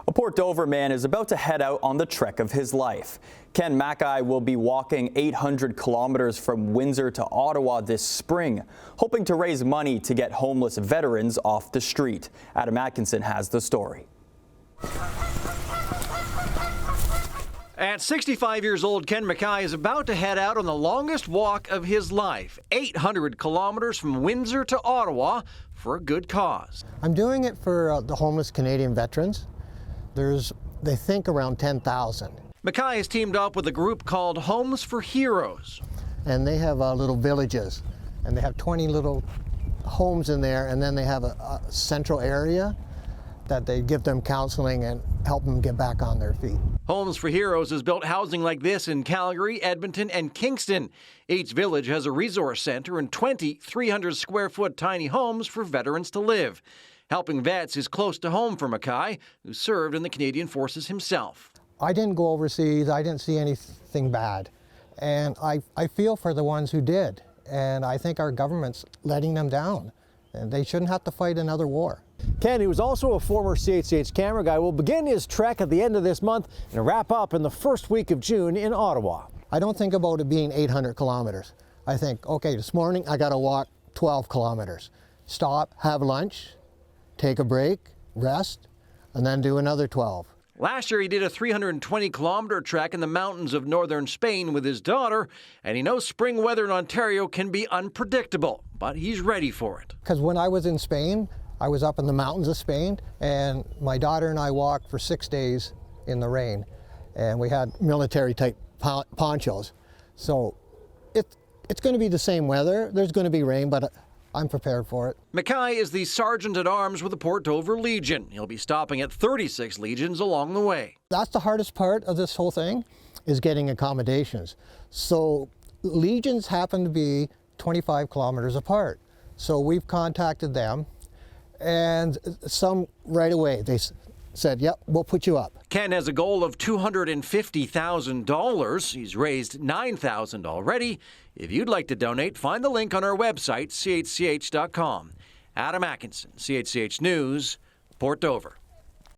A Port Dover man is about to head out on the trek of his life. Ken MacKay will be walking 800 kilometers from Windsor to Ottawa this spring, hoping to raise money to get homeless veterans off the street. Adam Atkinson has the story. At 65 years old, Ken MacKay is about to head out on the longest walk of his life, 800 kilometers from Windsor to Ottawa, for a good cause. I'm doing it for the homeless Canadian veterans. They think around 10,000. MacKay has teamed up with a group called Homes for Heroes. And they have little villages, and they have 20 little homes in there, and then they have a central area that they give them counseling and help them get back on their feet. Homes for Heroes has built housing like this in Calgary, Edmonton and Kingston. Each village has a resource center and 20 300-square-foot tiny homes for veterans to live. Helping vets is close to home for MacKay, who served in the Canadian Forces himself. I didn't go overseas. I didn't see anything bad. And I feel for the ones who did. And I think our government's letting them down. And they shouldn't have to fight another war. Ken, who is also a former CHCH camera guy, will begin his trek at the end of this month and wrap up in the first week of June in Ottawa. I don't think about it being 800 kilometers. I think, okay, this morning I got to walk 12 kilometers. Stop, have lunch, take a break, rest, and then do another 12. Last year, he did a 320-kilometer trek in the mountains of northern Spain with his daughter, and he knows spring weather in Ontario can be unpredictable, but he's ready for it. Because when I was in Spain, I was up in the mountains of Spain, and my daughter and I walked for 6 days in the rain, and we had military-type ponchos. So it's going to be the same weather. There's going to be rain, but I'm prepared for it. MacKay is the Sergeant-at-Arms with the Port Dover Legion. He'll be stopping at 36 legions along the way. That's the hardest part of this whole thing, is getting accommodations. So legions happen to be 25 kilometers apart. So we've contacted them, and some right away, they said, yep, we'll put you up. Ken has a goal of $250,000. He's raised $9,000 already. If you'd like to donate, find the link on our website, chch.com. Adam Atkinson, CHCH News, Port Dover.